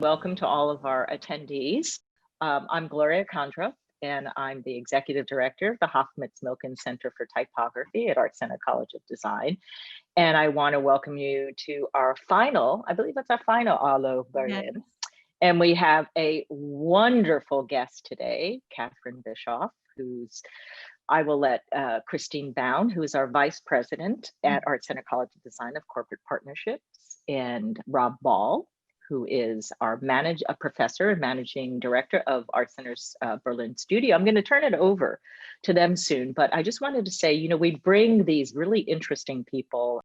Welcome to all of our attendees. I'm Gloria Kondrup, and I'm the Executive Director of the Hoffmitz Milken Center for Typography at ArtCenter College of Design. And I want to welcome you to our final, I believe it's our final HALLO Berlin. Yes. And we have a wonderful guest today, Catherine Bischoff, I will let Kristine Bowne, who is our Vice President at ArtCenter College of Design of Corporate Partnerships, and Rob Ball, who is our professor and managing director of ArtCenter's Berlin studio. I'm going to turn it over to them soon, but I just wanted to say, we bring these really interesting people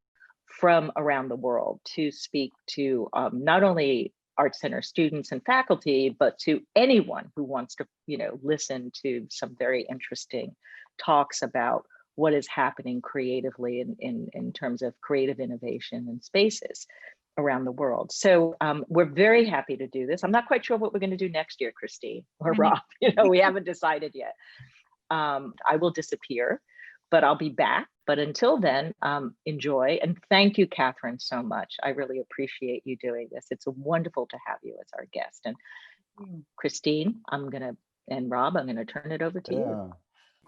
from around the world to speak to not only ArtCenter students and faculty, but to anyone who wants to, listen to some very interesting talks about what is happening creatively in terms of creative innovation and spaces around the world. So we're very happy to do this. I'm not quite sure what we're going to do next year, Kristine or Rob. We haven't decided yet. I will disappear, but I'll be back. But until then, enjoy. And thank you, Catherine, so much. I really appreciate you doing this. It's wonderful to have you as our guest. And Kristine, and Rob, I'm going to turn it over to you.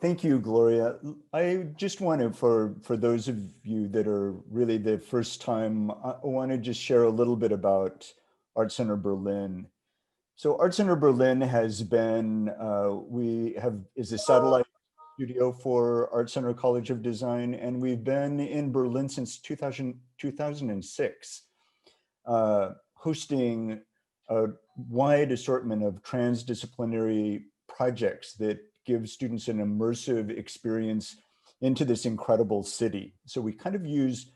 Thank you, Gloria. I just want to, for those of you that are really the first time, I want to just share a little bit about ArtCenter Berlin. So ArtCenter Berlin has been, is a satellite studio for ArtCenter College of Design, and we've been in Berlin since 2006, hosting a wide assortment of transdisciplinary projects that give students an immersive experience into this incredible city. So we kind of use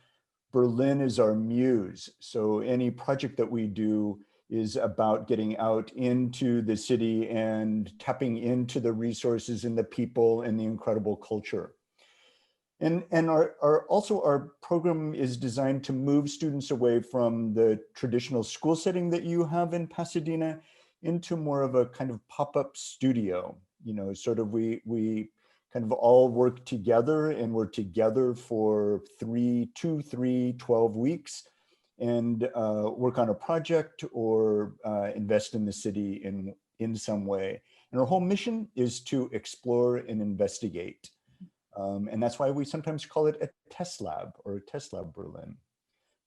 Berlin as our muse. So any project that we do is about getting out into the city and tapping into the resources and the people and the incredible culture. And our program is designed to move students away from the traditional school setting that you have in Pasadena into more of a kind of pop-up studio. Sort of we kind of all work together, and we're together for 12 weeks and work on a project or invest in the city in some way. And our whole mission is to explore and investigate. And that's why we sometimes call it a test lab or a test lab Berlin.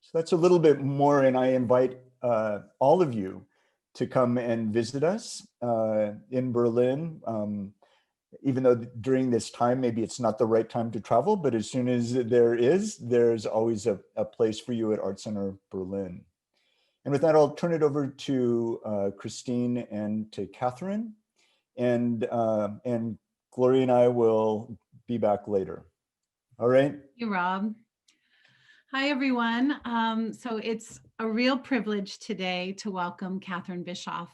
So that's a little bit more, and I invite all of you to come and visit us in Berlin. Even though during this time, maybe it's not the right time to travel, but as soon as there's always a place for you at ArtCenter Berlin. And with that, I'll turn it over to Kristine and to Catherine, and Gloria and I will be back later. All right. Thank you, Rob. Hi, everyone. So it's a real privilege today to welcome Catherine Bischoff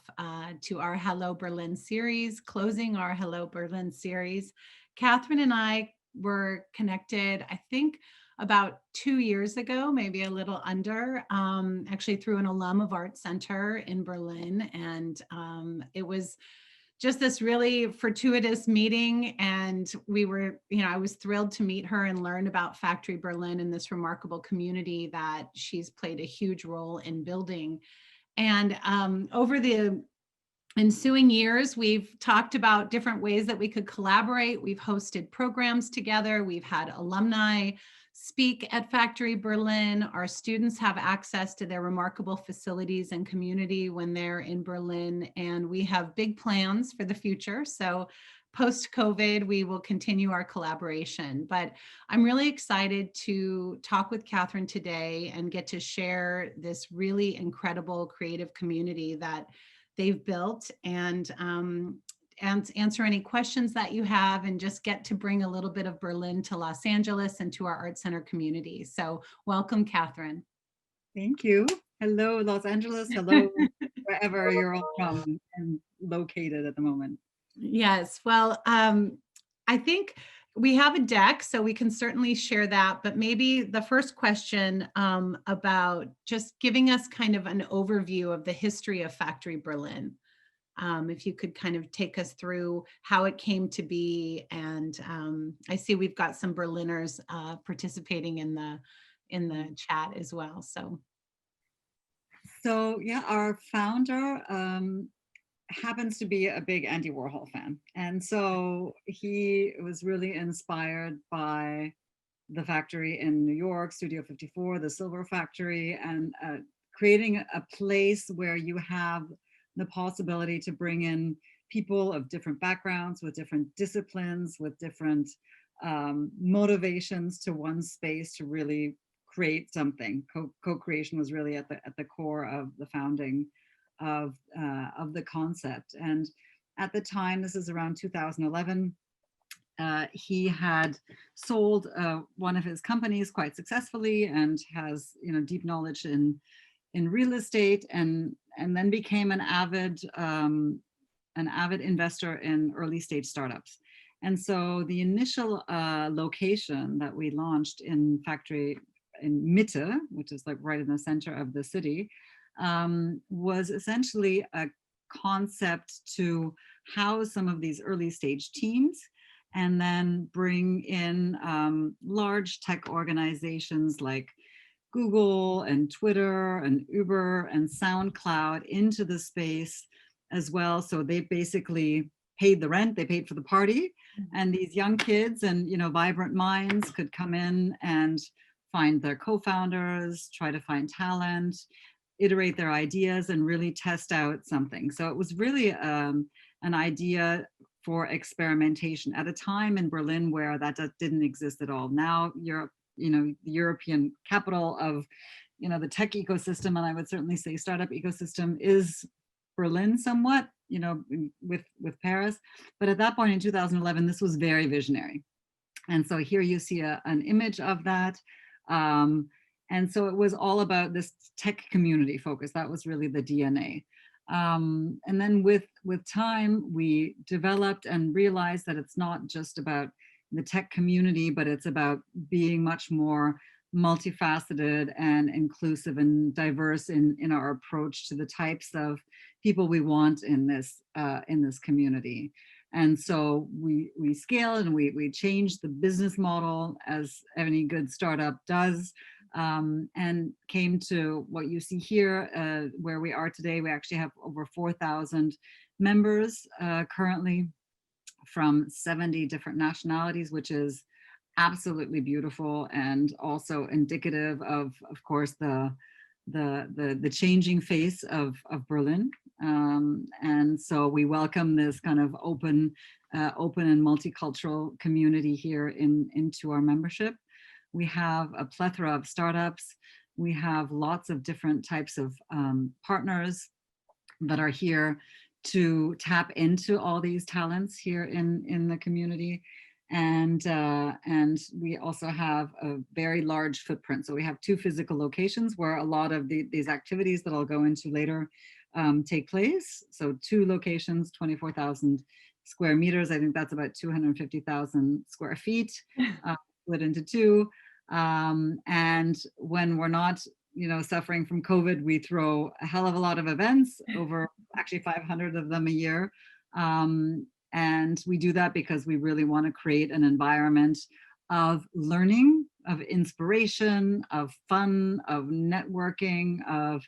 to our HALLO Berlin series, closing our HALLO Berlin series. Catherine and I were connected, I think, about 2 years ago, maybe a little under, actually through an alum of ArtCenter in Berlin. And it was just this really fortuitous meeting, and we were, I was thrilled to meet her and learn about Factoryberlin and this remarkable community that she's played a huge role in building. And over the ensuing years, we've talked about different ways that we could collaborate. We've hosted programs together. We've had alumni speak at Factoryberlin. Our students have access to their remarkable facilities and community when they're in Berlin, and we have big plans for the future. So post-COVID, we will continue our collaboration. But I'm really excited to talk with Catherine today and get to share this really incredible creative community that they've built, and answer any questions that you have, and just get to bring a little bit of Berlin to Los Angeles and to our ArtCenter community. So welcome, Catherine. Thank you. Hello, Los Angeles. Hello, wherever you're all from and located at the moment. Yes, well, I think we have a deck, so we can certainly share that, but maybe the first question about just giving us kind of an overview of the history of Factoryberlin. If you could kind of take us through how it came to be, and I see we've got some Berliners participating in the chat as well. So So yeah, our founder happens to be a big Andy Warhol fan. And so he was really inspired by the factory in New York, Studio 54, the Silver Factory, and creating a place where you have the possibility to bring in people of different backgrounds, with different disciplines, with different motivations to one space to really create something. Co-creation was really at the core of the founding of the concept. And at the time, this is around 2011, he had sold one of his companies quite successfully and has, you know, deep knowledge in real estate, and then became an avid investor in early stage startups. And so the initial location that we launched in Mitte, which is like right in the center of the city, was essentially a concept to house some of these early stage teams, and then bring in large tech organizations like Google and Twitter and Uber and SoundCloud into the space as well. So they basically paid the rent, they paid for the party, and these young kids and, you know, vibrant minds could come in and find their co-founders, try to find talent, iterate their ideas, and really test out something. So it was really an idea for experimentation at a time in Berlin where that didn't exist at all. Now Europe, you know, the European capital of, you know, the tech ecosystem, and I would certainly say startup ecosystem, is Berlin somewhat, you know, with Paris. But at that point in 2011, this was very visionary. And so here you see an image of that. And so it was all about this tech community focus. That was really the DNA. And then with time, we developed and realized that it's not just about the tech community, but it's about being much more multifaceted and inclusive and diverse in our approach to the types of people we want in this community. And so we scaled and we changed the business model, as any good startup does, and came to what you see here, where we are today. We actually have over 4,000 members currently from 70 different nationalities, which is absolutely beautiful and also indicative of course, the changing face of Berlin. And so we welcome this kind of open and multicultural community here into our membership. We have a plethora of startups. We have lots of different types of partners that are here to tap into all these talents here in the community. And we also have a very large footprint. So we have 2 physical locations where a lot of these activities that I'll go into later take place. So 2 locations, 24,000 square meters. I think that's about 250,000 square feet, split into 2. And when we're not, you know, suffering from COVID, we throw a hell of a lot of events, over actually 500 of them a year. And we do that because we really want to create an environment of learning, of inspiration, of fun, of networking, of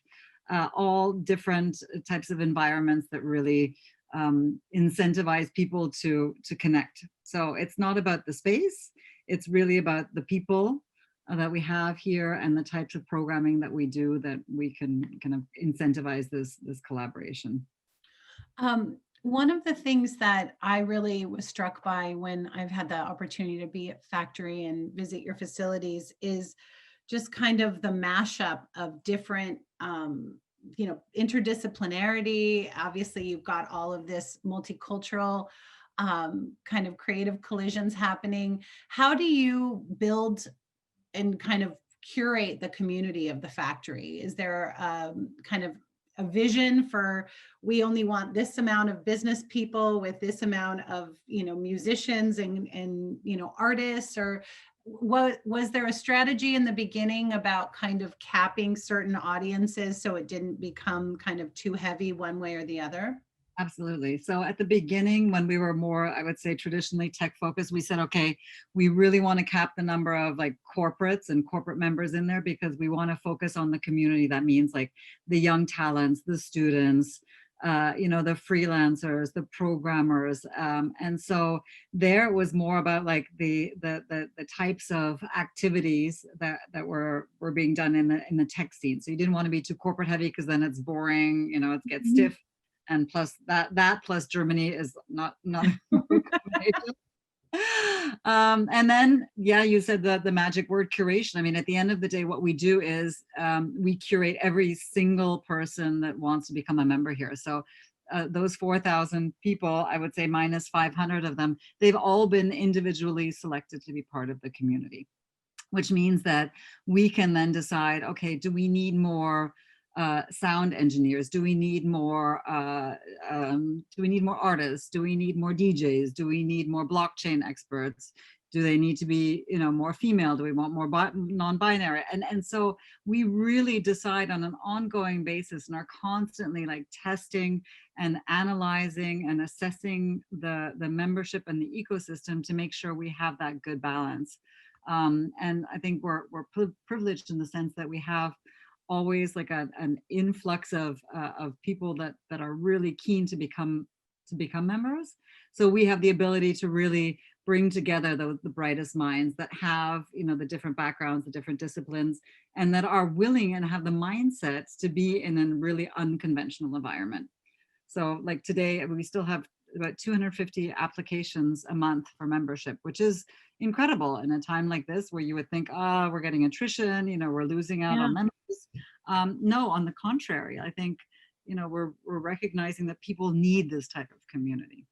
all different types of environments that really incentivize people to connect. So it's not about the space, it's really about the people that we have here and the types of programming that we do, that we can kind of incentivize this collaboration. One of the things that I really was struck by when I've had the opportunity to be at Factory and visit your facilities is just kind of the mashup of different, you know, interdisciplinarity. Obviously, you've got all of this multicultural kind of creative collisions happening. How do you build and kind of curate the community of the Factory? Is there kind of a vision for, we only want this amount of business people with this amount of, you know, musicians and you know, artists? Or what was there a strategy in the beginning about kind of capping certain audiences so it didn't become kind of too heavy one way or the other? Absolutely. So at the beginning, when we were more, I would say, traditionally tech focused, we said, okay, we really want to cap the number of like corporates and corporate members in there because we want to focus on the community. That means like the young talents, the students, the freelancers, the programmers. And so there it was more about like the types of activities that were being done in the tech scene. So you didn't want to be too corporate heavy because then it's boring, it gets stiff. And plus that plus Germany is not a combination. And then, yeah, you said the magic word curation. I mean, at the end of the day, what we do is we curate every single person that wants to become a member here. So those 4,000 people, I would say minus 500 of them, they've all been individually selected to be part of the community, which means that we can then decide, okay, do we need more sound engineers? Do we need more artists? Do we need more DJs? Do we need more blockchain experts? Do they need to be, more female? Do we want more non-binary? And so we really decide on an ongoing basis and are constantly like testing and analyzing and assessing the membership and the ecosystem to make sure we have that good balance. And I think we're privileged in the sense that we have always like an influx of people that are really keen to become members. So we have the ability to really bring together the brightest minds that have, the different backgrounds, the different disciplines, and that are willing and have the mindsets to be in a really unconventional environment. So like today, we still have about 250 applications a month for membership, which is incredible in a time like this where you would think, oh, we're getting attrition, we're losing out on members. No, on the contrary, I think, we're recognizing that people need this type of community.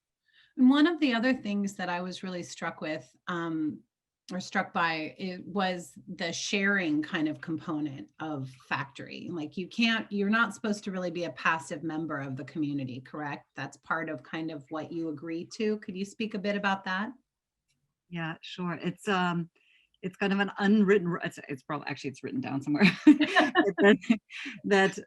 And one of the other things that I was really struck with, or struck by, it was the sharing kind of component of Factory. Like you're not supposed to really be a passive member of the community, correct? That's part of kind of what you agree to. Could you speak a bit about that? Yeah, sure. It's kind of an unwritten, it's probably, actually it's written down somewhere, that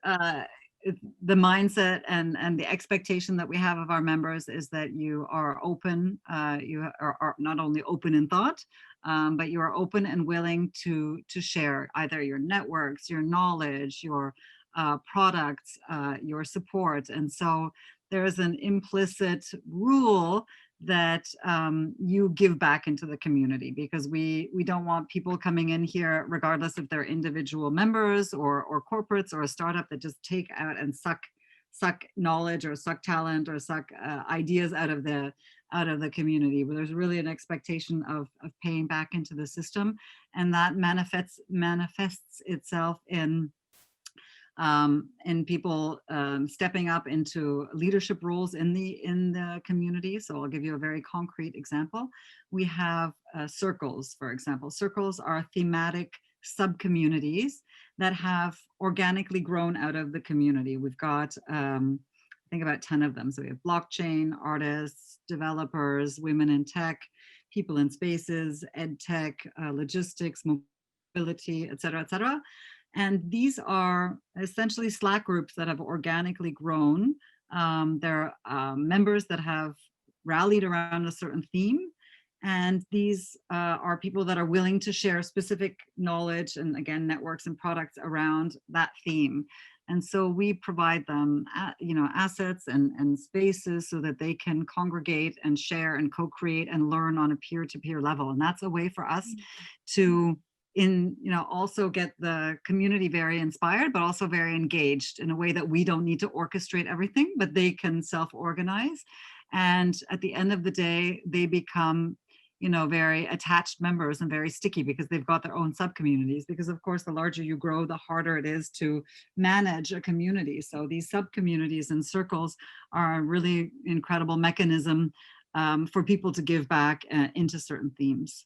the mindset and the expectation that we have of our members is that you are open, you are not only open in thought, but you are open and willing to share either your networks, your knowledge, your products, your support. And so there's an implicit rule that you give back into the community, because we don't want people coming in here, regardless if they're individual members or corporates or a startup, that just take out and suck knowledge or suck talent or suck ideas out of the community. But there's really an expectation of paying back into the system, and that manifests itself in people stepping up into leadership roles in the community. So I'll give you a very concrete example. We have circles, for example. Circles are thematic sub-communities that have organically grown out of the community. We've got, I think, about 10 of them. So we have blockchain, artists, developers, women in tech, people in spaces, ed tech, logistics, mobility, et cetera, et cetera. And these are essentially Slack groups that have organically grown. They're members that have rallied around a certain theme. And these are people that are willing to share specific knowledge and, again, networks and products around that theme. And so we provide them, assets and spaces so that they can congregate and share and co-create and learn on a peer-to-peer level. And that's a way for us to also get the community very inspired, but also very engaged in a way that we don't need to orchestrate everything, but they can self-organize. And at the end of the day, they become, very attached members and very sticky because they've got their own sub-communities. Because of course, the larger you grow, the harder it is to manage a community. So these sub-communities and circles are a really incredible mechanism for people to give back into certain themes.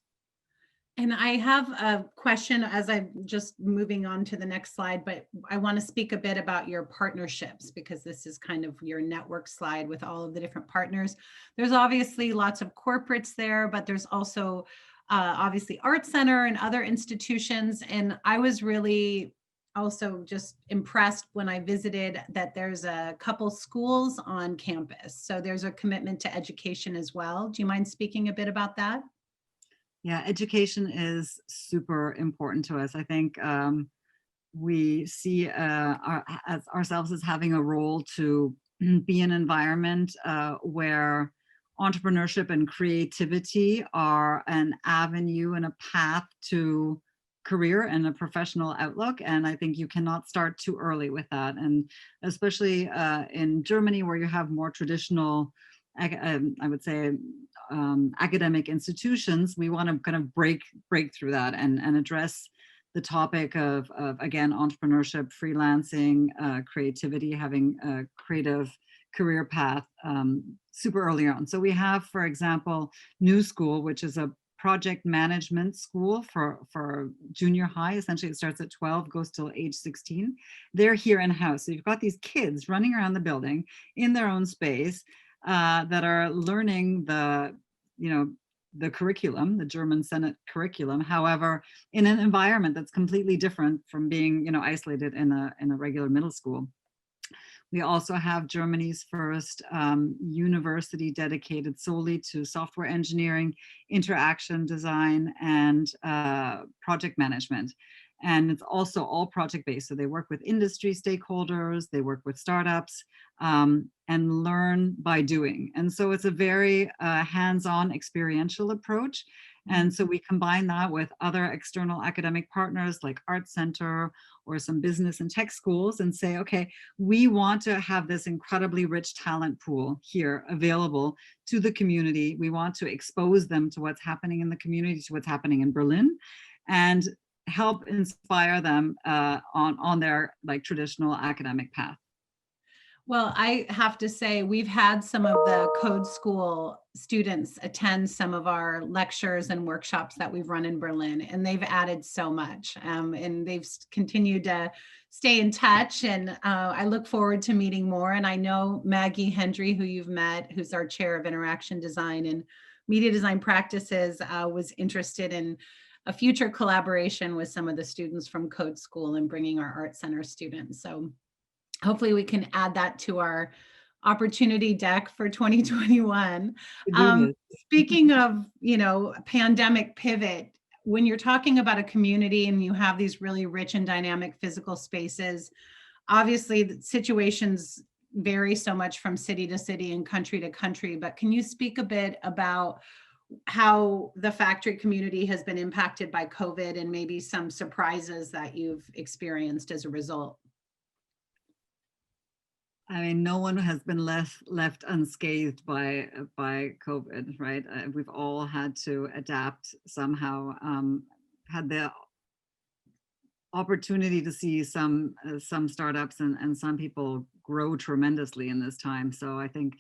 And I have a question as I'm just moving on to the next slide, but I want to speak a bit about your partnerships, because this is kind of your network slide with all of the different partners. There's obviously lots of corporates there, but there's also obviously ArtCenter and other institutions. And I was really also just impressed when I visited that there's a couple schools on campus. So there's a commitment to education as well. Do you mind speaking a bit about that? Yeah, education is super important to us. I think we see ourselves as having a role to be an environment where entrepreneurship and creativity are an avenue and a path to career and a professional outlook. And I think you cannot start too early with that. And especially in Germany, where you have more traditional, I would say, academic institutions, we want to kind of break through that and address the topic of again, entrepreneurship, freelancing, creativity, having a creative career path super early on. So we have, for example, New School, which is a project management school for junior high. Essentially, it starts at 12, goes till age 16. They're here in-house. So you've got these kids running around the building in their own space that are learning the curriculum, the German Senate curriculum, however, in an environment that's completely different from being, isolated in a regular middle school. We also have Germany's first university dedicated solely to software engineering, interaction design, and project management. And it's also all project-based. So they work with industry stakeholders, they work with startups, and learn by doing. And so it's a very hands-on experiential approach. And so we combine that with other external academic partners like ArtCenter or some business and tech schools and say, okay, we want to have this incredibly rich talent pool here available to the community. We want to expose them to what's happening in the community, to what's happening in Berlin, and help inspire them on their traditional academic path. Well, I have to say, we've had some of the code school students attend some of our lectures and workshops that we've run in Berlin, and they've added so much. And they've continued to stay in touch, and I look forward to meeting more. And I know Maggie Hendry, who you've met, who's our chair of interaction design and media design practices, was interested in a future collaboration with some of the students from code school and bringing our ArtCenter students. So hopefully we can add that to our opportunity deck for 2021. Speaking of, pandemic pivot, when you're talking about a community and you have these really rich and dynamic physical spaces, obviously the situations vary so much from city to city and country to country, but can you speak a bit about how the factory community has been impacted by COVID and maybe some surprises that you've experienced as a result? I mean, no one has been left unscathed by COVID, right? We've all had to adapt somehow. Had the opportunity to see some startups and some people grow tremendously in this time. So I think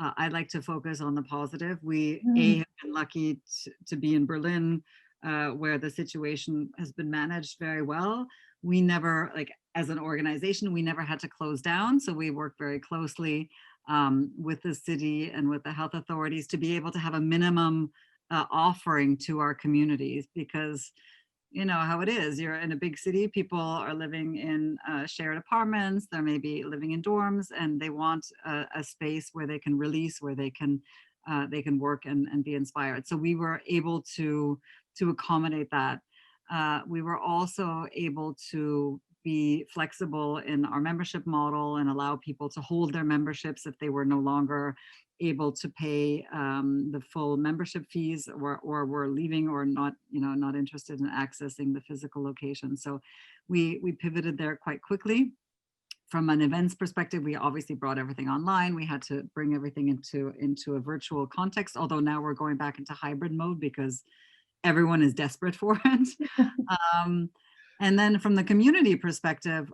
I'd like to focus on the positive. We have been lucky to be in Berlin, where the situation has been managed very well. We never, as an organization, we never had to close down. So we work very closely with the city and with the health authorities to be able to have a minimum offering to our communities, because you know how it is. You're in a big city, people are living in shared apartments, they may be living in dorms, and they want a space where they can release, where they can work and be inspired. So we were able to accommodate that. We were also able to be flexible in our membership model and allow people to hold their memberships if they were no longer able to pay the full membership fees, or were leaving, or not interested in accessing the physical location. So we pivoted there quite quickly. From an events perspective, we obviously brought everything online. We had to bring everything into a virtual context, although now we're going back into hybrid mode because everyone is desperate for it. And then from the community perspective,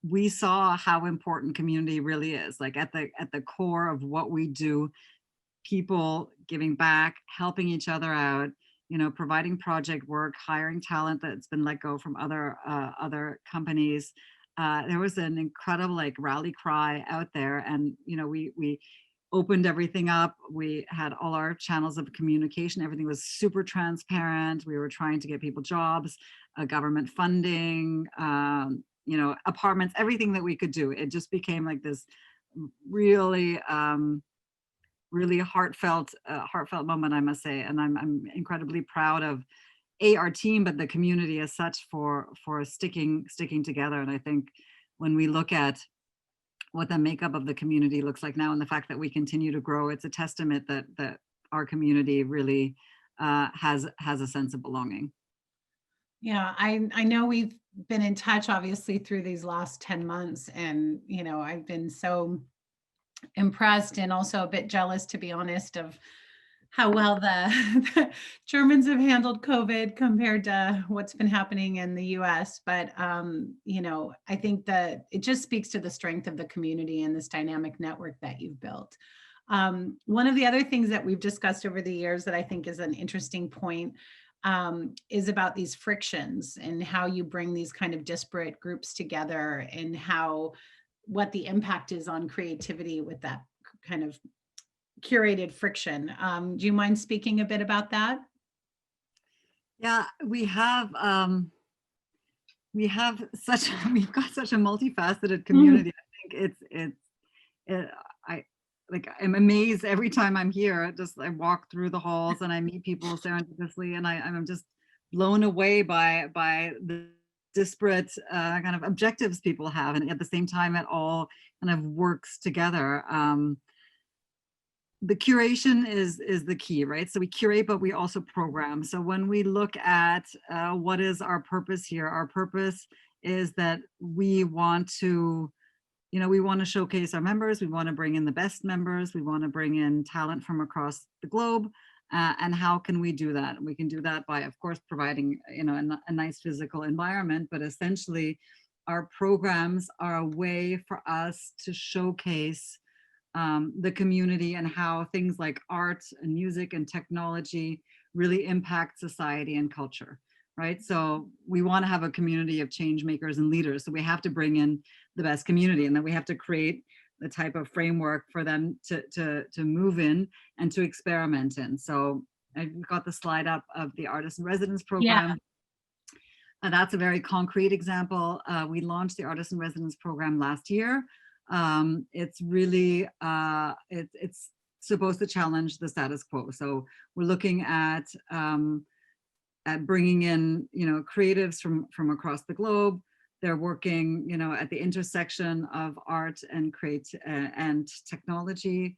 we saw how important community really is. Like at the core of what we do, people giving back, helping each other out, providing project work, hiring talent that's been let go from other companies. There was an incredible rally cry out there, and we opened everything up. We had all our channels of communication. Everything was super transparent. We were trying to get people jobs, government funding, you know, apartments, everything that we could do. It just became like this really, really heartfelt moment, I must say. And I'm incredibly proud of our team, but the community as such for sticking together. And I think when we look at what the makeup of the community looks like now and the fact that we continue to grow, it's a testament that our community really has a sense of belonging. Yeah, I know we've been in touch obviously through these last 10 months, and you know, I've been so impressed and also a bit jealous, to be honest, of how well the Germans have handled COVID compared to what's been happening in the US. But, you know, I think that it just speaks to the strength of the community and this dynamic network that you've built. One of the other things that we've discussed over the years that I think is an interesting point is about these frictions and how you bring these kind of disparate groups together, and what the impact is on creativity with that kind of curated friction. Do you mind speaking a bit about that? Yeah, we've got such a multifaceted community. I think I'm amazed every time I'm here. I walk through the halls and I meet people serendipitously, and I'm just blown away by the disparate kind of objectives people have, and at the same time it all kind of works together. The curation is the key, right? So we curate, but we also program. So when we look at what is our purpose here, our purpose is that we want to, you know, we want to showcase our members. We want to bring in the best members. We want to bring in talent from across the globe. And how can we do that? We can do that by, of course, providing, you know, a nice physical environment, but essentially our programs are a way for us to showcase the community and how things like art and music and technology really impact society and culture, right? So we want to have a community of change makers and leaders. So we have to bring in the best community, and then we have to create the type of framework for them to move in and to experiment in. So I've got the slide up of the Artist in Residence program. Yeah. And that's a very concrete example. We launched the Artist in Residence program last year. It's really, it's supposed to challenge the status quo. So we're looking at bringing in, you know, creatives from across the globe. They're working, you know, at the intersection of art and and technology.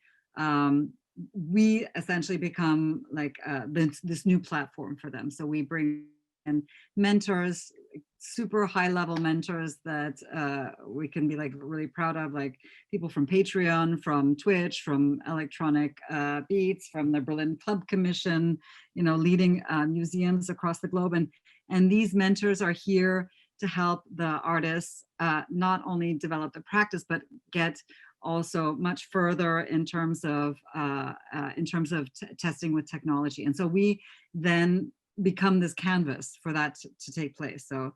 We essentially become like this new platform for them. So we bring in mentors, super high level mentors that we can be like really proud of, like people from Patreon, from Twitch, from Electronic Beats, from the Berlin Club Commission, you know, leading museums across the globe. And these mentors are here to help the artists not only develop the practice, but get also much further in terms of testing with technology. And so we then become this canvas for that to take place. So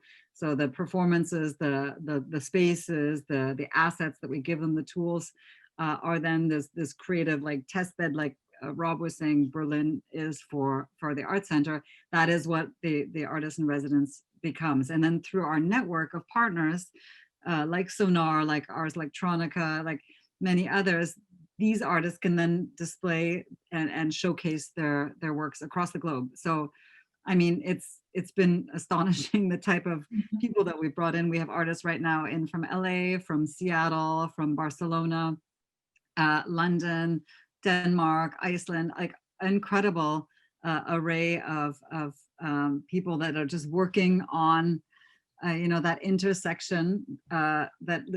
the performances, the spaces, the assets that we give them, the tools are then this creative like test bed, like Rob was saying Berlin is for the ArtCenter. That is what the Artist in Residence becomes. And then through our network of partners like Sonar, like Ars Electronica, like many others, these artists can then display and showcase their works across the globe. So I mean, it's been astonishing the type of people that we brought in. We have artists right now in from LA, from Seattle, from Barcelona, London, Denmark, Iceland, like incredible array of people that are just working on, you know, that intersection that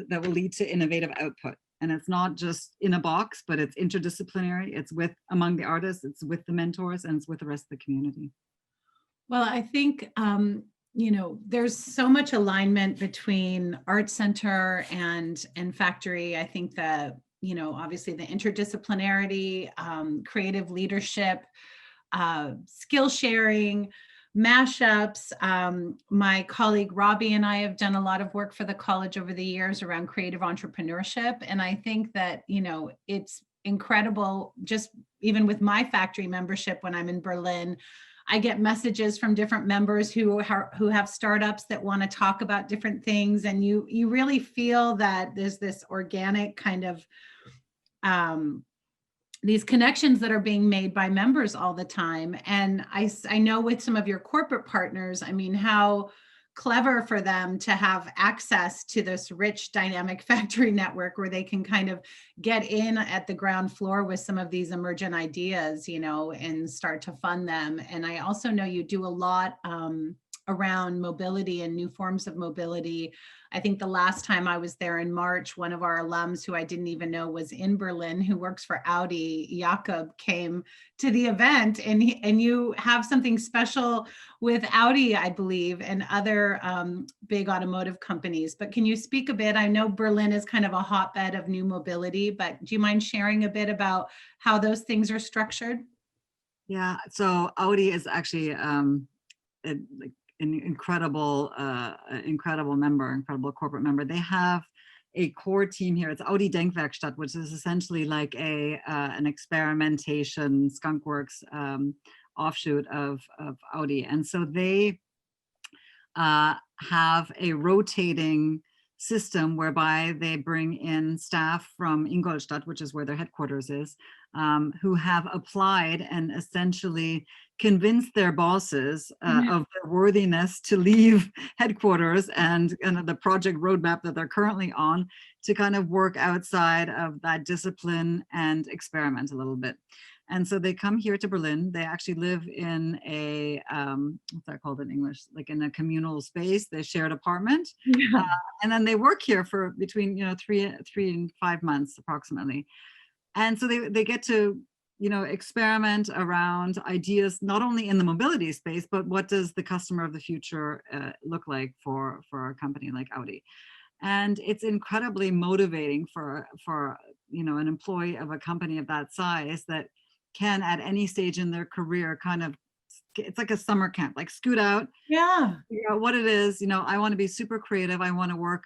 will lead to innovative output. And it's not just in a box, but it's interdisciplinary. It's among the artists, it's with the mentors, and it's with the rest of the community. Well, I think, you know, there's so much alignment between ArtCenter and Factory. I think that, you know, obviously the interdisciplinarity, creative leadership, skill sharing, mashups. My colleague Robbie and I have done a lot of work for the college over the years around creative entrepreneurship. And I think that, you know, it's incredible, just even with my Factory membership when I'm in Berlin, I get messages from different members who have startups that want to talk about different things. And you really feel that there's this organic kind of these connections that are being made by members all the time. And I know with some of your corporate partners, I mean, how clever for them to have access to this rich dynamic factory network where they can kind of get in at the ground floor with some of these emergent ideas, you know, and start to fund them. And I also know you do a lot around mobility and new forms of mobility. I think the last time I was there in March, one of our alums who I didn't even know was in Berlin, who works for Audi, Jakob, came to the event, and you have something special with Audi, I believe, and other big automotive companies. But can you speak a bit? I know Berlin is kind of a hotbed of new mobility, but do you mind sharing a bit about how those things are structured? Yeah, so Audi is actually an incredible member, incredible corporate member. They have a core team here. It's Audi Denkwerkstatt, which is essentially like an experimentation skunkworks offshoot of Audi. And so they have a rotating system whereby they bring in staff from Ingolstadt, which is where their headquarters is, who have applied and essentially convinced their bosses of their worthiness to leave headquarters and the project roadmap that they're currently on to kind of work outside of that discipline and experiment a little bit. And so they come here to Berlin. They actually live in a, what's that called in English? Like in a communal space, they shared apartment. Yeah. And then they work here for between, 3 and 5 months approximately. And so they get to, experiment around ideas, not only in the mobility space, but what does the customer of the future look like for a company like Audi? And it's incredibly motivating for an employee of a company of that size that can at any stage in their career kind of, it's like a summer camp, like scoot out, figure out what it is. I want to be super creative. I want to work,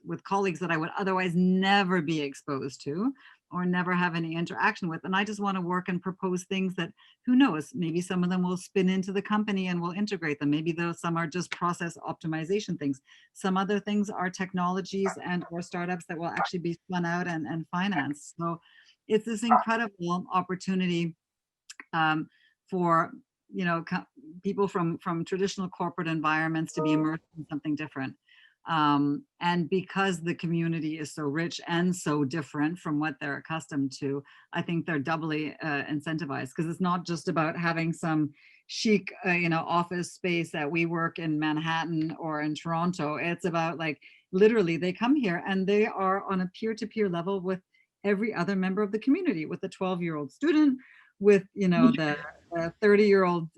with colleagues that I would otherwise never be exposed to or never have any interaction with. And I just want to work and propose things that, who knows, maybe some of them will spin into the company and we'll integrate them. Maybe some are just process optimization things. Some other things are technologies and or startups that will actually be spun out and financed. So it's this incredible opportunity for people from traditional corporate environments to be immersed in something different. And because the community is so rich and so different from what they're accustomed to, I think they're doubly incentivized, because it's not just about having some chic, office space that we work in Manhattan or in Toronto. It's about, like, literally they come here and they are on a peer-to-peer level with every other member of the community, with the 12-year-old student, with the 30-year-old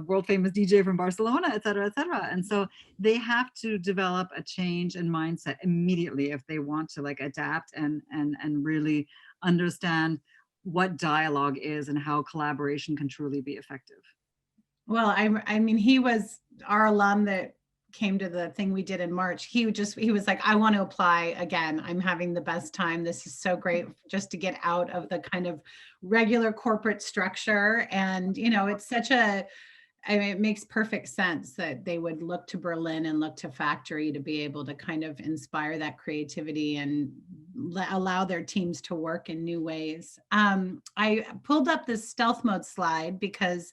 world famous DJ from Barcelona, et cetera, et cetera. And so they have to develop a change in mindset immediately if they want to adapt and really understand what dialogue is and how collaboration can truly be effective. Well, I mean, he was our alum that came to the thing we did in March. He was like, I want to apply again. I'm having the best time. This is so great just to get out of the kind of regular corporate structure. And, it's it makes perfect sense that they would look to Berlin and look to Factory to be able to kind of inspire that creativity and allow their teams to work in new ways. I pulled up this stealth mode slide because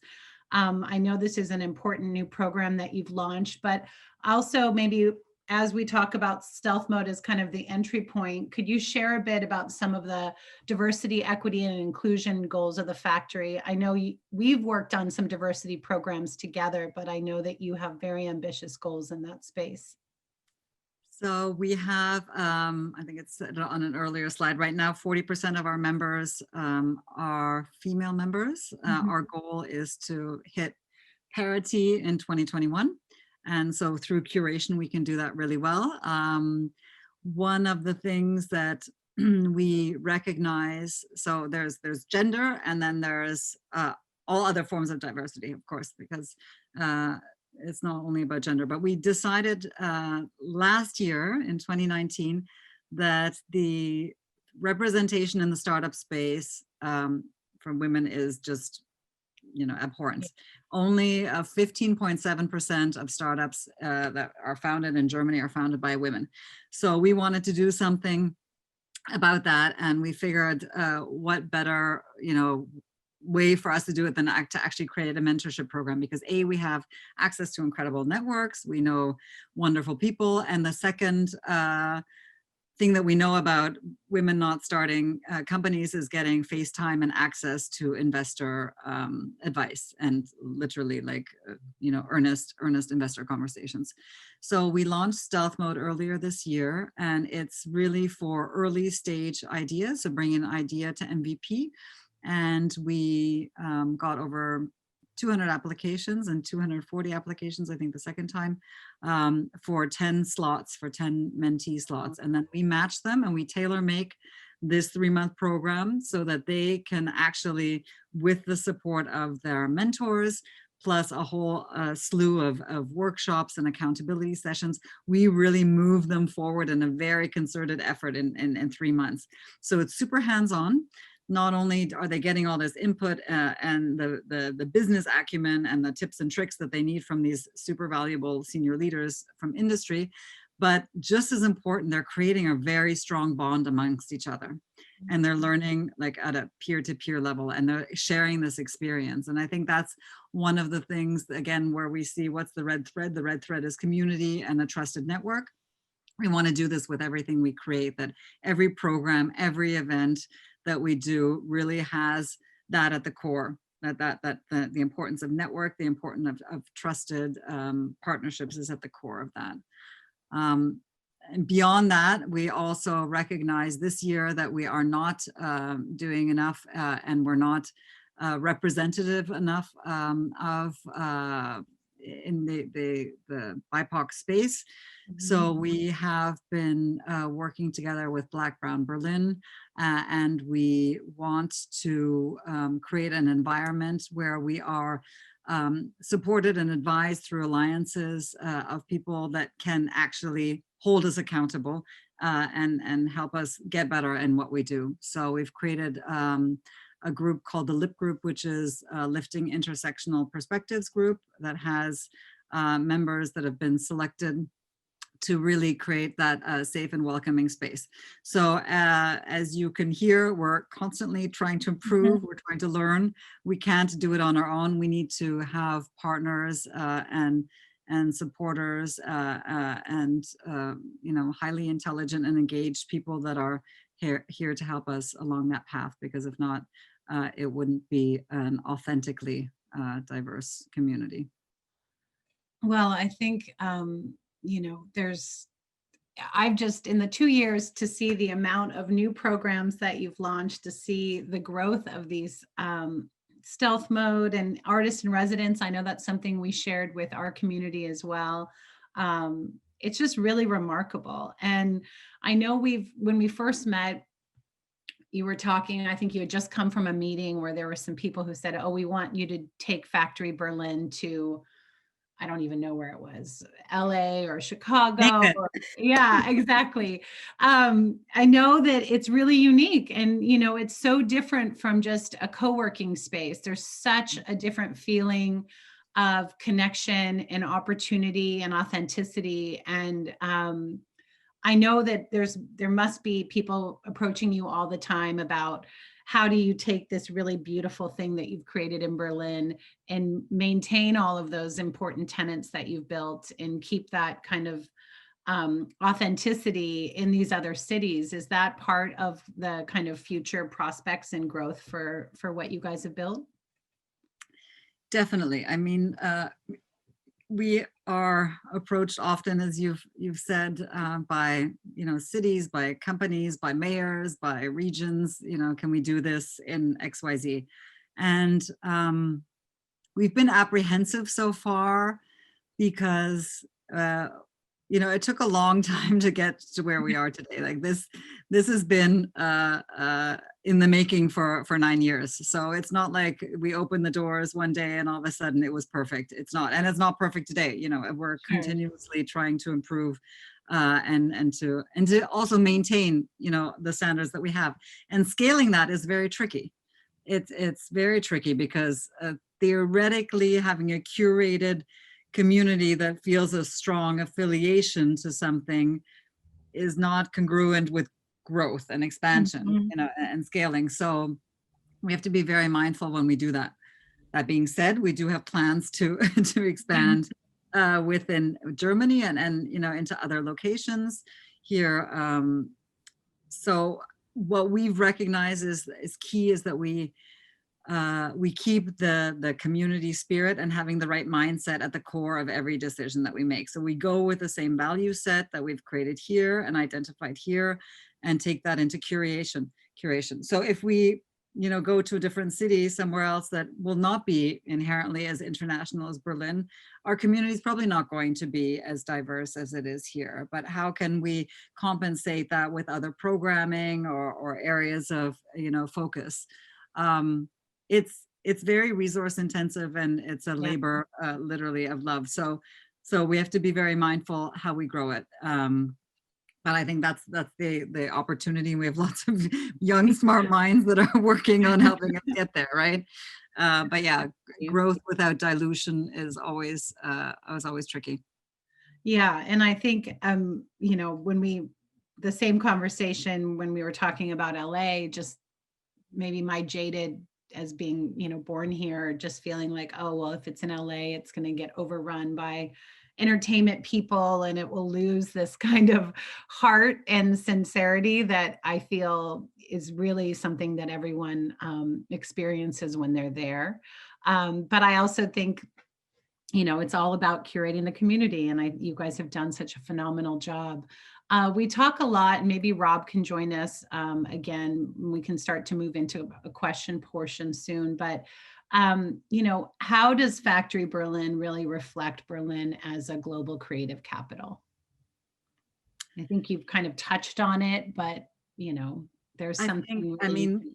I know this is an important new program that you've launched, but also maybe as we talk about stealth mode as kind of the entry point, could you share a bit about some of the diversity, equity, and inclusion goals of the Factory? I know we've worked on some diversity programs together, but I know that you have very ambitious goals in that space. So we have, I think it's on an earlier slide right now, 40% of our members are female members. Our goal is to hit parity in 2021. And so through curation, we can do that really well. One of the things that we recognize, so there's gender, and then there's all other forms of diversity, of course, because it's not only about gender, but we decided last year in 2019 that the representation in the startup space for women is just abhorrence. Only 15.7% of startups that are founded in Germany are founded by women. So we wanted to do something about that, and we figured what better way for us to do it than to actually create a mentorship program, because we have access to incredible networks, we know wonderful people, and the second thing that we know about women not starting companies is getting face time and access to investor advice, and literally earnest investor conversations. So we launched Stealth Mode earlier this year, and it's really for early stage ideas, so bring an idea to MVP. And we got over 200 applications and 240 applications, I think the second time, for 10 slots, for 10 mentee slots. And then we match them and we tailor make this 3-month program so that they can actually, with the support of their mentors, plus a whole slew of workshops and accountability sessions, we really move them forward in a very concerted effort in 3 months. So it's super hands-on. Not only are they getting all this input and the business acumen and the tips and tricks that they need from these super valuable senior leaders from industry, but just as important, they're creating a very strong bond amongst each other. And they're learning at a peer-to-peer level, and they're sharing this experience. And I think that's one of the things, again, where we see what's the red thread. The red thread is community and a trusted network. We want to do this with everything we create, that every program, every event that we do really has that at the core, the importance of network, the importance of trusted partnerships is at the core of that. And beyond that, we also recognize this year that we are not doing enough and we're not representative enough of in the BIPOC space. So we have been working together with Black Brown Berlin, and we want to create an environment where we are supported and advised through alliances of people that can actually hold us accountable and help us get better in what we do. So we've created a group called the LIP Group, which is Lifting Intersectional Perspectives Group, that has members that have been selected to really create that safe and welcoming space. So as you can hear, we're constantly trying to improve, we're trying to learn. We can't do it on our own. We need to have partners and supporters and highly intelligent and engaged people that are here to help us along that path, because if not, it wouldn't be an authentically diverse community. Well, I think I've just, in the 2 years, to see the amount of new programs that you've launched, to see the growth of these Stealth Mode and Artists in Residence. I know that's something we shared with our community as well. It's just really remarkable. And I know when we first met, you were talking, I think you had just come from a meeting where there were some people who said, oh, we want you to take Factoryberlin to, I don't even know where it was, LA or Chicago. Yeah, exactly. I know that it's really unique, and it's so different from just a co-working space. There's such a different feeling of connection and opportunity and authenticity. And I know that there must be people approaching you all the time about how do you take this really beautiful thing that you've created in Berlin and maintain all of those important tenets that you've built and keep that kind of authenticity in these other cities? Is that part of the kind of future prospects and growth for what you guys have built? Definitely. I mean, we are approached often, as you've said, by cities, by companies, by mayors, by regions. Can we do this in XYZ? And we've been apprehensive so far because it took a long time to get to where we are today. Like this has been in the making for 9 years. So it's not like we opened the doors one day and all of a sudden it was perfect. It's not, and it's not perfect today. We're continuously trying to improve and to also maintain, the standards that we have. And scaling that is very tricky it's very tricky because theoretically having a curated community that feels a strong affiliation to something is not congruent with growth and expansion, you know, and scaling. So we have to be very mindful when we do that. That being said, we do have plans to to expand within Germany and you know, into other locations here. So what we've recognized is key is that we keep the community spirit and having the right mindset at the core of every decision that we make. So we go with the same value set that we've created here and identified here, and take that into curation. So if we, you know, go to a different city somewhere else that will not be inherently as international as Berlin, our community is probably not going to be as diverse as it is here. But how can we compensate that with other programming or areas of, you know, focus? It's very resource intensive, and it's a labor literally of love. So we have to be very mindful how we grow it. But I think that's the opportunity. We have lots of young, smart minds that are working on helping us get there, right? But yeah, growth without dilution is always tricky. Yeah, and I think you know, the same conversation when we were talking about LA, just maybe my jaded as being, you know, born here, just feeling like, oh, well, if it's in LA, it's going to get overrun by entertainment people and it will lose this kind of heart and sincerity that I feel is really something that everyone experiences when they're there. But I also think, you know, it's all about curating the community, and you guys have done such a phenomenal job. We talk a lot, and maybe Rob can join us again. We can start to move into a question portion soon, but you know, how does Factoryberlin really reflect Berlin as a global creative capital? I think you've kind of touched on it, but you know, there's something. I mean,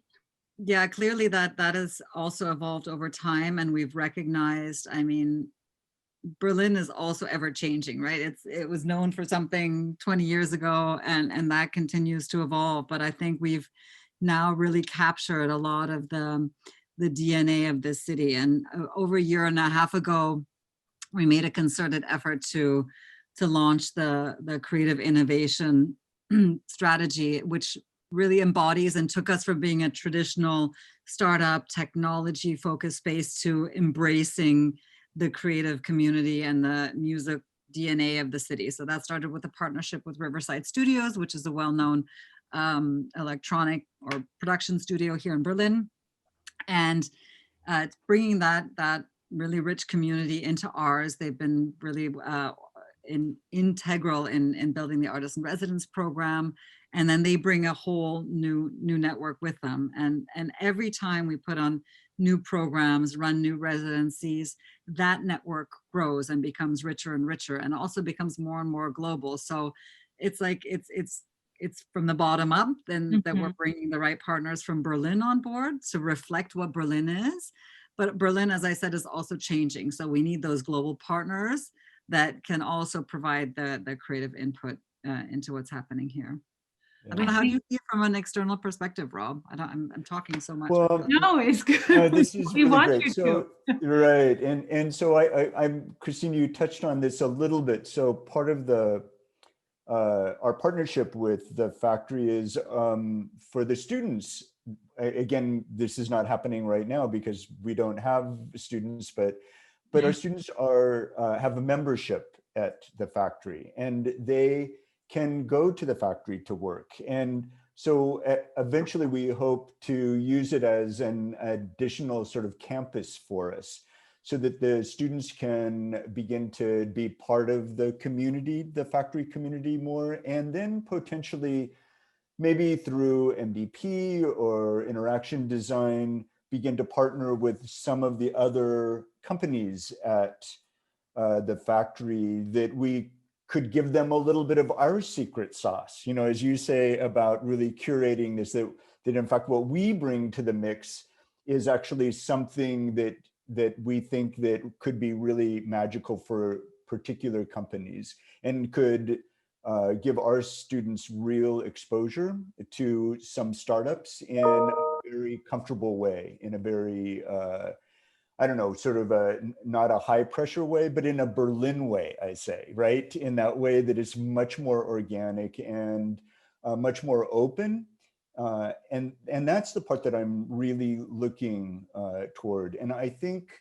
yeah, clearly that has also evolved over time, and we've recognized, I mean, Berlin is also ever changing, right? It was known for something 20 years ago, and that continues to evolve. But I think we've now really captured a lot of the DNA of this city. And over a year and a half ago, we made a concerted effort to launch the creative innovation strategy, which really embodies and took us from being a traditional startup technology focused space to embracing the creative community and the music DNA of the city. So that started with a partnership with Riverside Studios, which is a well-known electronic or production studio here in Berlin. And bringing that really rich community into ours. They've been really integral in building the Artist in Residence program. And then they bring a whole new network with them. And every time we put on new programs, run new residencies, that network grows and becomes richer and richer, and also becomes more and more global. So it's like it's from the bottom up, then that we're bringing the right partners from Berlin on board to reflect what Berlin is. But Berlin, as I said, is also changing. So we need those global partners that can also provide the creative input into what's happening here. I don't know, how do you see it from an external perspective, Rob? I'm talking so much. Well, no, it's good. This is really great. So, right. And so I'm Kristine, you touched on this a little bit. So part of our partnership with the factory is for the students. Again, this is not happening right now because we don't have students, but our students have a membership at the factory, and they can go to the factory to work. And so eventually we hope to use it as an additional sort of campus for us, so that the students can begin to be part of the community, the factory community more, and then potentially maybe through MDP or interaction design, begin to partner with some of the other companies at the factory, that we could give them a little bit of our secret sauce, you know, as you say, about really curating this, that in fact what we bring to the mix is actually something that we think that could be really magical for particular companies, and could give our students real exposure to some startups in very comfortable way, in a very, I don't know, sort of not a high pressure way, but in a Berlin way, I say, right? In that way that is much more organic and much more open. And that's the part that I'm really looking toward. And I think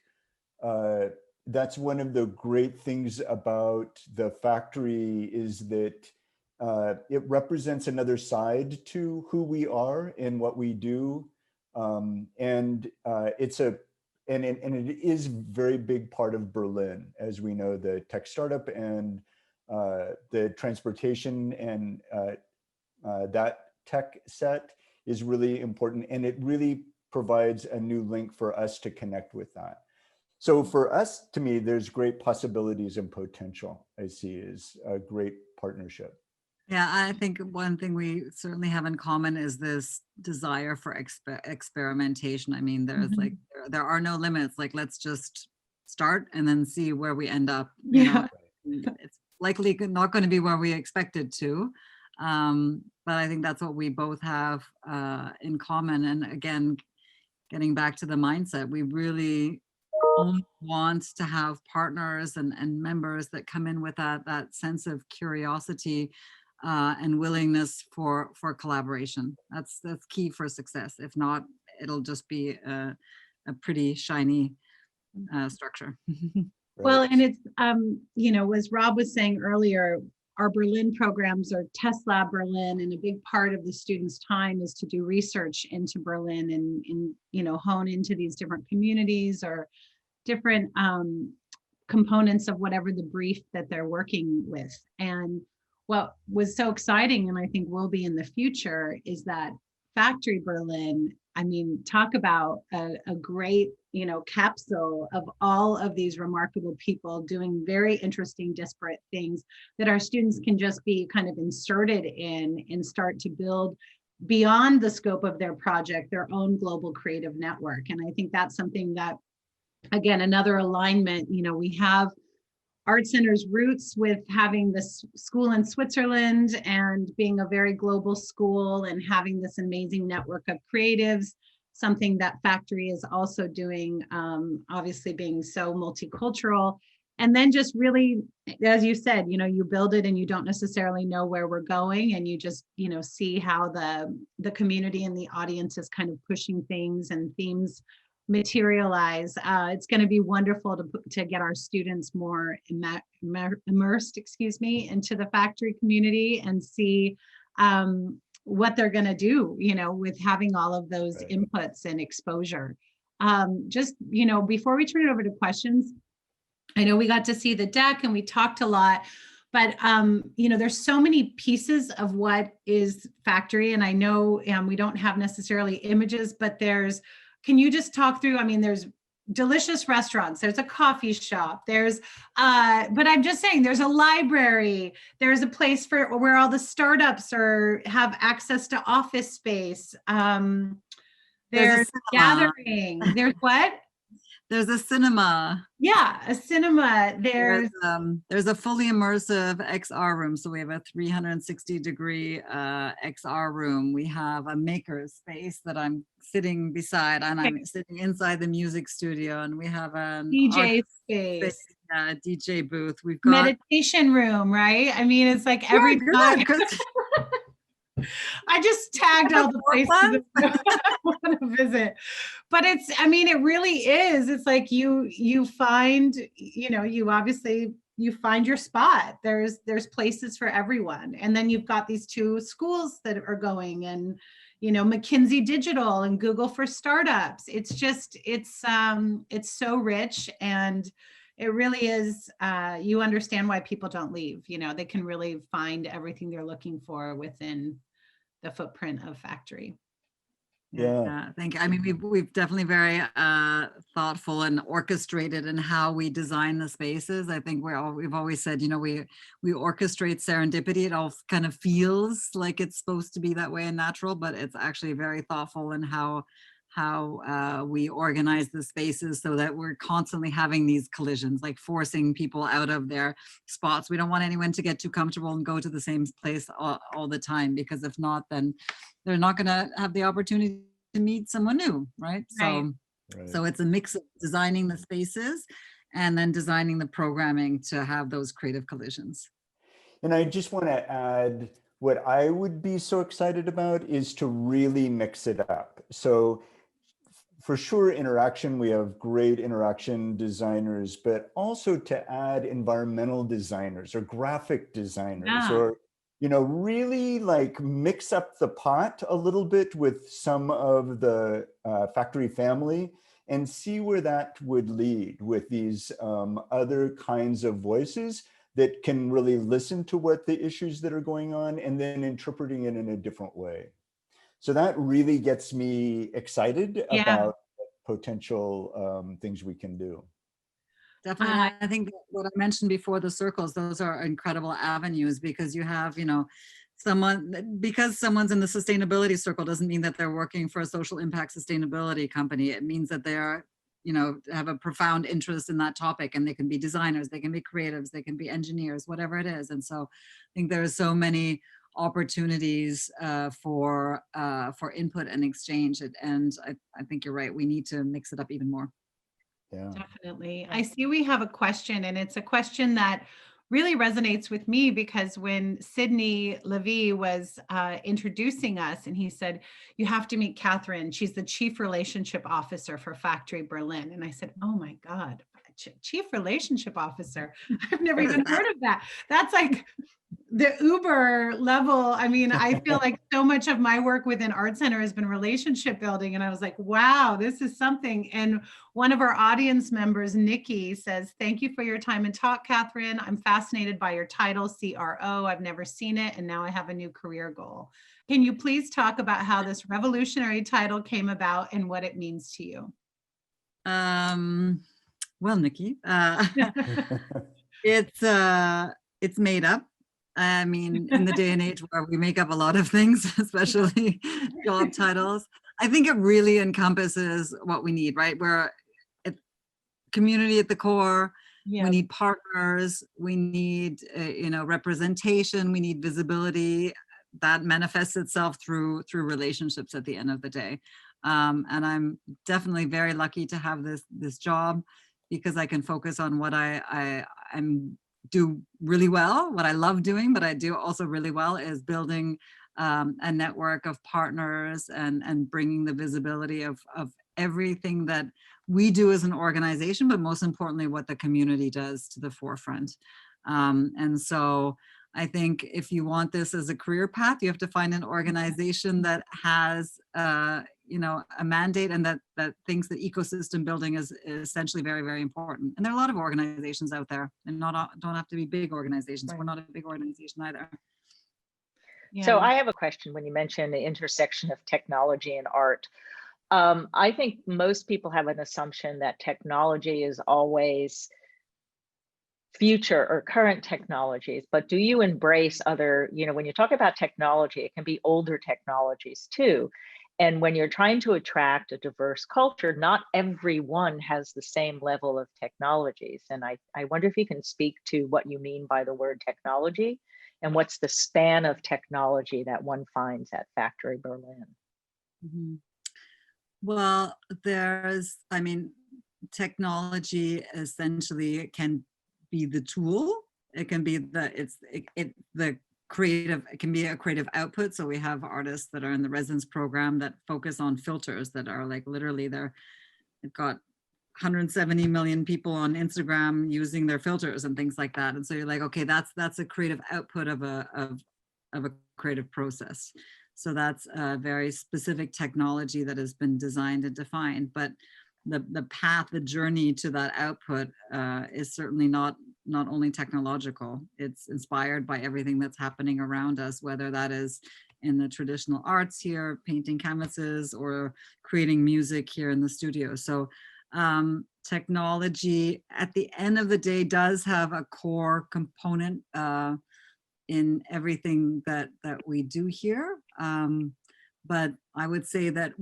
that's one of the great things about the factory, is that it represents another side to who we are and what we do. And it is very big part of Berlin, as we know, the tech startup and the transportation and that tech set is really important, and it really provides a new link for us to connect with that. So for us, to me, there's great possibilities and potential I see as a great partnership. Yeah, I think one thing we certainly have in common is this desire for experimentation. I mean, there's like, there are no limits. Like, let's just start and then see where we end up. You know, it's likely not going to be where we expected to. But I think that's what we both have in common. And again, getting back to the mindset, we really only want to have partners and members that come in with that sense of curiosity and willingness for collaboration. That's key for success. If not, it'll just be a pretty shiny structure. Well, and it's, you know, as Rob was saying earlier, our Berlin programs are Test Lab Berlin, and a big part of the students' time is to do research into Berlin and you know, hone into these different communities or different components of whatever the brief that they're working with. And what was so exciting, and I think will be in the future, is that Factoryberlin, I mean, talk about a great, you know, capsule of all of these remarkable people doing very interesting, disparate things that our students can just be kind of inserted in and start to build beyond the scope of their project, their own global creative network. And I think that's something that, again, another alignment, you know, we have ArtCenter's roots with having this school in Switzerland and being a very global school and having this amazing network of creatives, something that Factory is also doing, obviously being so multicultural. And then just really, as you said, you know, you build it and you don't necessarily know where we're going, and you just, you know, see how the community and the audience is kind of pushing things and themes materialize. It's going to be wonderful to get our students more immersed, into the Factory community and see what they're going to do, you know, with having all of those inputs and exposure. Just, you know, before we turn it over to questions, I know we got to see the deck and we talked a lot, but, you know, there's so many pieces of what is Factory. And I know we don't have necessarily images, but can you just talk through, I mean, there's delicious restaurants, there's a coffee shop, there's, but I'm just saying, there's a library, there's a place for where all the startups have access to office space. There's gathering, there's what? There's a cinema. Yeah, a cinema. There's a fully immersive XR room. So we have a 360-degree XR room. We have a maker space that I'm sitting beside, and I'm sitting inside the music studio. And we have a DJ space. DJ booth. We've got meditation room, right? I mean, it's like every time. I just tagged all the places I want to visit, but it's, I mean, it really is. It's like you find, you know, you find your spot. There's places for everyone. And then you've got these two schools that are going, and, you know, McKinsey Digital and Google for Startups. It's just, it's so rich, and it really is, you understand why people don't leave. You know, they can really find everything they're looking for within the footprint of Factory. Yeah, thank you. I mean, we've definitely very thoughtful and orchestrated in how we design the spaces. I think we've always said, you know, we orchestrate serendipity. It all kind of feels like it's supposed to be that way and natural, but it's actually very thoughtful in how we organize the spaces so that we're constantly having these collisions, like forcing people out of their spots. We don't want anyone to get too comfortable and go to the same place all the time, because if not, then they're not going to have the opportunity to meet someone new, right? Right. So it's a mix of designing the spaces and then designing the programming to have those creative collisions. And I just want to add, what I would be so excited about is to really mix it up. So for sure, interaction, we have great interaction designers, but also to add environmental designers or graphic designers, Yeah. or, you know, really like mix up the pot a little bit with some of the factory family and see where that would lead with these other kinds of voices that can really listen to what the issues that are going on and then interpreting it in a different way. So that really gets me excited about potential things we can do. Definitely. I think what I mentioned before, the circles, those are incredible avenues, because you have, you know, because someone's in the sustainability circle doesn't mean that they're working for a social impact sustainability company. It means that they're, you know, have a profound interest in that topic, and they can be designers, they can be creatives, they can be engineers, whatever it is. And so I think there's so many opportunities for input and exchange. And I think you're right. We need to mix it up even more. Yeah. Definitely. I see we have a question, and it's a question that really resonates with me, because when Sydney Levy was introducing us, and he said, you have to meet Catherine. She's the Chief Relationship Officer for Factoryberlin. And I said, oh my God, Chief Relationship Officer. I've never even heard of that. That's like the Uber level. I mean, I feel like so much of my work within ArtCenter has been relationship building. And I was like, wow, this is something. And one of our audience members, Nikki, says, thank you for your time and talk, Catherine. I'm fascinated by your title, CRO. I've never seen it, and now I have a new career goal. Can you please talk about how this revolutionary title came about and what it means to you? Well, Nikki, it's made up. I mean, in the day and age where we make up a lot of things, especially job titles, I think it really encompasses what we need, right? We're a community at the core. We need partners. We need, you know, representation. We need visibility that manifests itself through relationships at the end of the day. And I'm definitely very lucky to have this job, because I can focus on what I'm do really well, what I love doing, but I do also really well is building a network of partners and bringing the visibility of everything that we do as an organization, but most importantly, what the community does to the forefront. And so I think if you want this as a career path, you have to find an organization that has you know, a mandate, and that thinks that ecosystem building is essentially very, very important. And there are a lot of organizations out there, and don't have to be big organizations. Right. We're not a big organization either. Yeah. So I have a question. When you mention the intersection of technology and art, I think most people have an assumption that technology is always future or current technologies, but do you embrace other, you know, when you talk about technology, it can be older technologies too. And when you're trying to attract a diverse culture, not everyone has the same level of technologies. And I wonder if you can speak to what you mean by the word technology, and what's the span of technology that one finds at Factoryberlin. Mm-hmm. Well, I mean, technology essentially can be the tool. It can be the creative, it can be a creative output. So we have artists that are in the residence program that focus on filters that are like literally they've got 170 million people on Instagram using their filters and things like that. And so you're like, okay, that's a creative output of a creative process. So that's a very specific technology that has been designed and defined. But the path, the journey to that output is certainly not only technological. It's inspired by everything that's happening around us, whether that is in the traditional arts here, painting canvases, or creating music here in the studio. So technology at the end of the day does have a core component in everything that we do here. But I would say that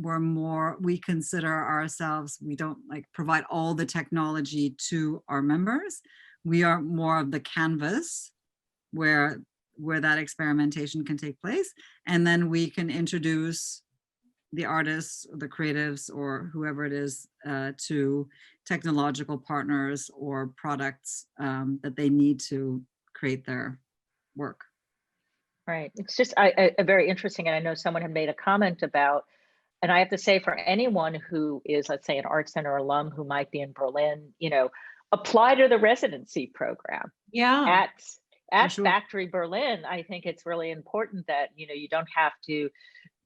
we consider ourselves, we don't like provide all the technology to our members. We are more of the canvas where that experimentation can take place. And then we can introduce the artists, the creatives, or whoever it is, to technological partners or products that they need to create their work. Right. It's just very interesting. And I know someone had made a comment about, and I have to say, for anyone who is, let's say, an ArtCenter alum who might be in Berlin, you know, apply to the residency program. Yeah. At sure. Factoryberlin. I think it's really important that, you know, you don't have to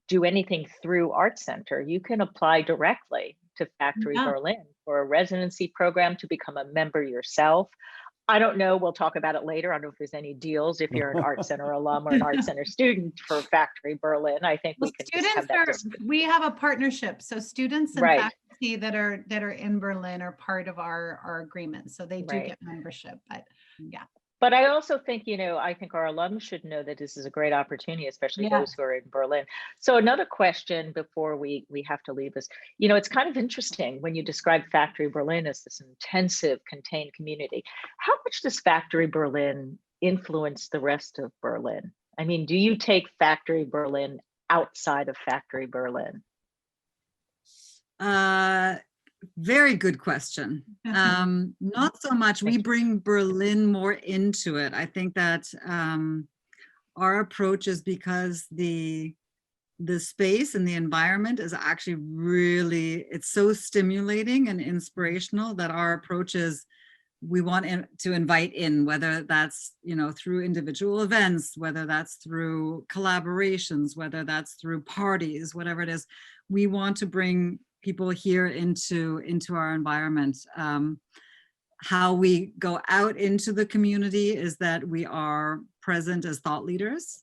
do anything through ArtCenter. You can apply directly to Factoryberlin for a residency program to become a member yourself. I don't know, we'll talk about it later. I don't know if there's any deals if you're an ArtCenter alum or an ArtCenter student for Factoryberlin. I think Well, we can just have that discussion. we have a partnership. So students and Right. faculty that are in Berlin are part of our agreement. So they do Right. get membership, but yeah. But I also think, you know, I think our alums should know that this is a great opportunity, especially Yeah. those who are in Berlin. So another question before we have to leave this, you know, it's kind of interesting when you describe Factoryberlin as this intensive, contained community. How much does Factoryberlin influence the rest of Berlin? I mean, do you take Factoryberlin outside of Factoryberlin? Very good question. Not so much. We bring Berlin more into it. I think that our approach is because the space and the environment is actually really, it's so stimulating and inspirational that our approach is, we want to invite in, whether that's, you know, through individual events, whether that's through collaborations, whether that's through parties, whatever it is, we want to bring people here into our environment. How we go out into the community is that we are present as thought leaders.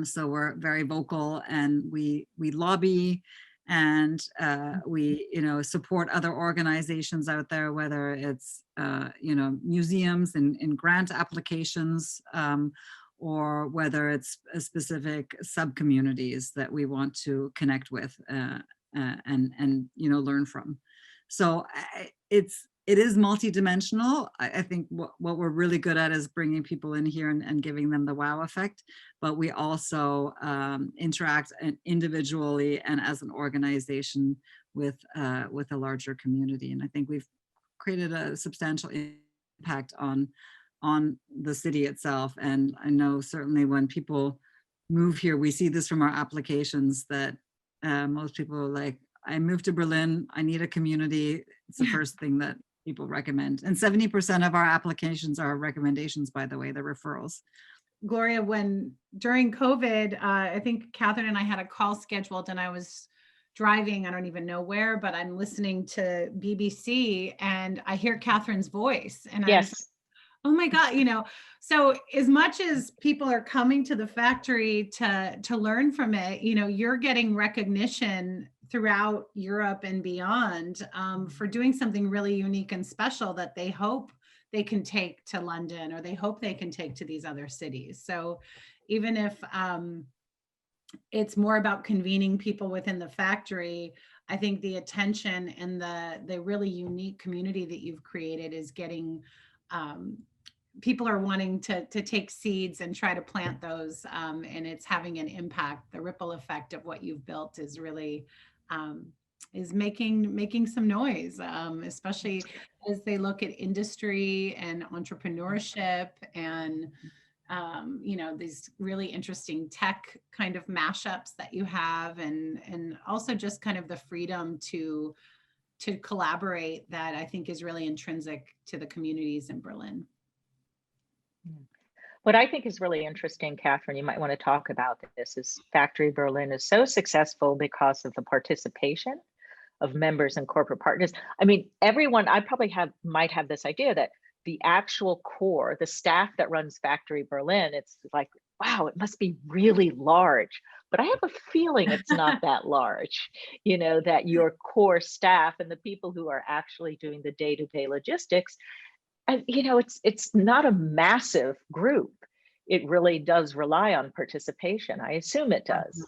So we're very vocal, and we lobby, and we, you know, support other organizations out there, whether it's you know, museums and grant applications, or whether it's specific sub-communities that we want to connect with and you know, learn from. So it is multidimensional. I think what we're really good at is bringing people in here and giving them the wow effect, but we also interact individually and as an organization with a larger community. And I think we've created a substantial impact on the city itself. And I know certainly when people move here, we see this from our applications that most people are like, I moved to Berlin, I need a community. It's the first thing that people recommend. And 70% of our applications are recommendations, by the way, they're referrals. Gloria, during COVID, I think Catherine and I had a call scheduled, and I was driving, I don't even know where, but I'm listening to BBC and I hear Catherine's voice, and I was like, oh my God, you know, so as much as people are coming to the factory to learn from it, you know, you're getting recognition throughout Europe and beyond for doing something really unique and special that they hope they can take to London, or they hope they can take to these other cities. So even if it's more about convening people within the factory, I think the attention and the really unique community that you've created is getting, people are wanting to take seeds and try to plant those, and it's having an impact. The ripple effect of what you've built is really, is making some noise, especially as they look at industry and entrepreneurship and, you know, these really interesting tech kind of mashups that you have, and also just kind of the freedom to collaborate that I think is really intrinsic to the communities in Berlin. What I think is really interesting, Catherine, you might want to talk about this, is Factoryberlin is so successful because of the participation of members and corporate partners. I mean, everyone, I probably might have this idea that the actual core, the staff that runs Factoryberlin, it's like, wow, it must be really large. But I have a feeling it's not that large, you know, that your core staff and the people who are actually doing the day-to-day logistics, and you know, it's not a massive group. It really does rely on participation. I assume it does.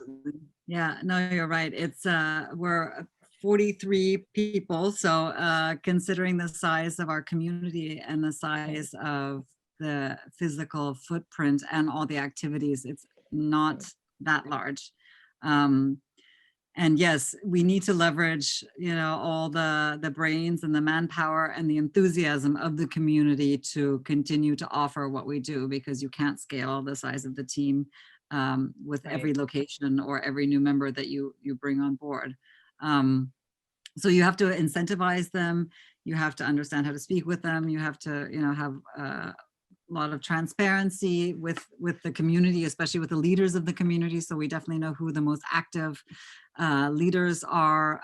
Yeah, no, you're right. It's we're 43 people. So considering the size of our community and the size of the physical footprint and all the activities, it's not that large. And yes, we need to leverage, all the brains and the manpower and the enthusiasm of the community to continue to offer what we do, because you can't scale the size of the team with every location or every new member that you bring on board. So you have to incentivize them. You have to understand how to speak with them. You have to, have a lot of transparency with the community, especially with the leaders of the community. So we definitely know who the most active leaders are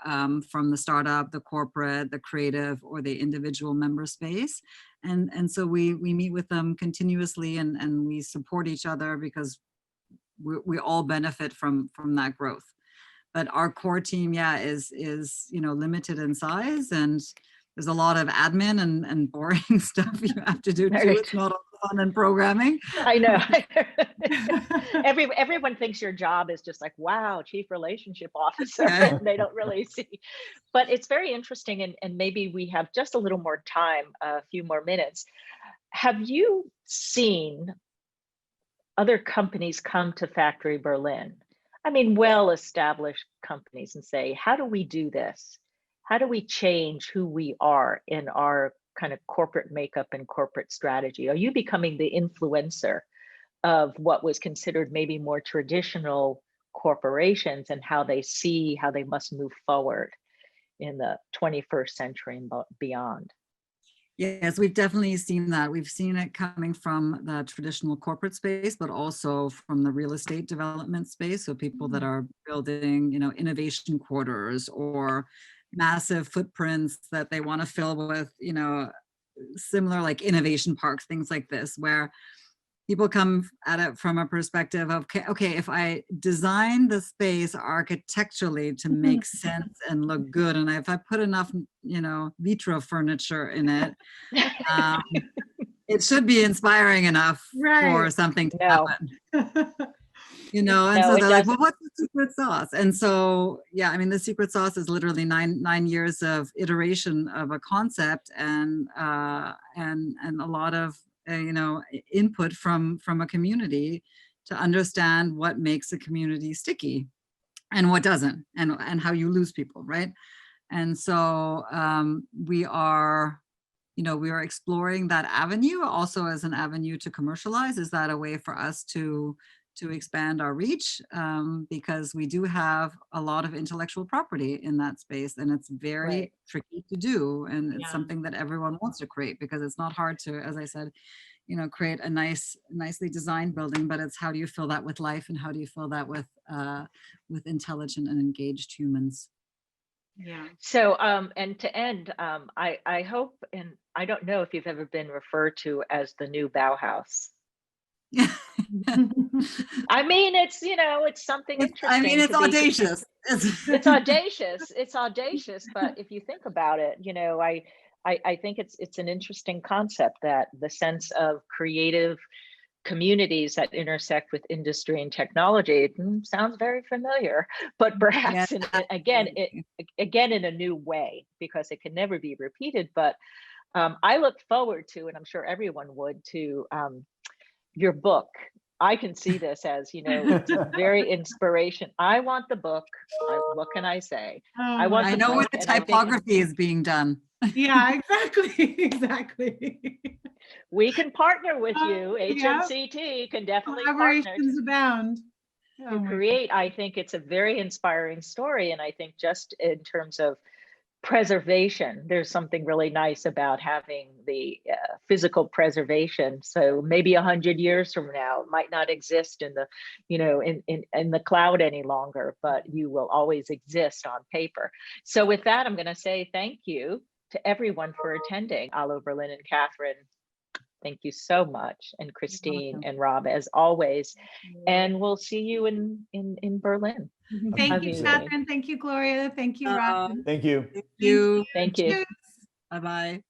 from the startup, the corporate, the creative, or the individual member space. And so we meet with them continuously, and we support each other, because we all benefit from that growth. But our core team, is limited in size, and there's a lot of admin and boring stuff you have to do too. It's not all fun and programming. I know. Everyone thinks your job is just like, wow, chief relationship officer. Yeah. They don't really see. But it's very interesting, and maybe we have just a little more time, a few more minutes. Have you seen other companies come to Factoryberlin? I mean, well-established companies, and say, how do we do this? How do we change who we are in our kind of corporate makeup and corporate strategy? Are you becoming the influencer of what was considered maybe more traditional corporations, and how they see how they must move forward in the 21st century and beyond? Yes, we've definitely seen that. We've seen it coming from the traditional corporate space, but also from the real estate development space. So people that are building, innovation quarters or massive footprints that they want to fill with, similar like innovation parks, things like this, where people come at it from a perspective of, okay, if I design the space architecturally to make sense and look good, and if I put enough, vitro furniture in it, it should be inspiring enough for something to happen. And so they're like, well, what's the secret sauce? And so, the secret sauce is literally nine years of iteration of a concept, and a lot of input from a community to understand what makes a community sticky and what doesn't, and how you lose people, right? And so we are exploring that avenue also as an avenue to commercialize. Is that a way for us to expand our reach? Because we do have a lot of intellectual property in that space, and it's very tricky to do. And it's something that everyone wants to create, because it's not hard to, as I said, create a nicely designed building, but it's how do you fill that with life, and how do you fill that with intelligent and engaged humans? Yeah. So, and to end, I hope, and I don't know if you've ever been referred to as the new Bauhaus. I mean, it's something interesting. I mean, it's audacious. It's audacious. It's audacious. But if you think about it, I think it's an interesting concept, that the sense of creative communities that intersect with industry and technology sounds very familiar, but perhaps again in a new way, because it can never be repeated. But I look forward to, and I'm sure everyone would, to your book. I can see this as, it's very inspiration. I want the book. What can I say? I know what the typography is being done. Yeah, exactly. We can partner with you. HMCT can definitely partner. Collaborations abound. To create. I think it's a very inspiring story. And I think just in terms of preservation, there's something really nice about having the physical preservation. So maybe 100 years from now, it might not exist in the, in the cloud any longer, but you will always exist on paper. So with that, I'm going to say thank you to everyone for attending. HALLO Berlin and Catherine, thank you so much. And Kristine and Rob, as always. And we'll see you in Berlin. Thank you, Catherine. Thank you, Gloria. Thank you, Rob. Thank you. Thank you. Thank you. Bye-bye.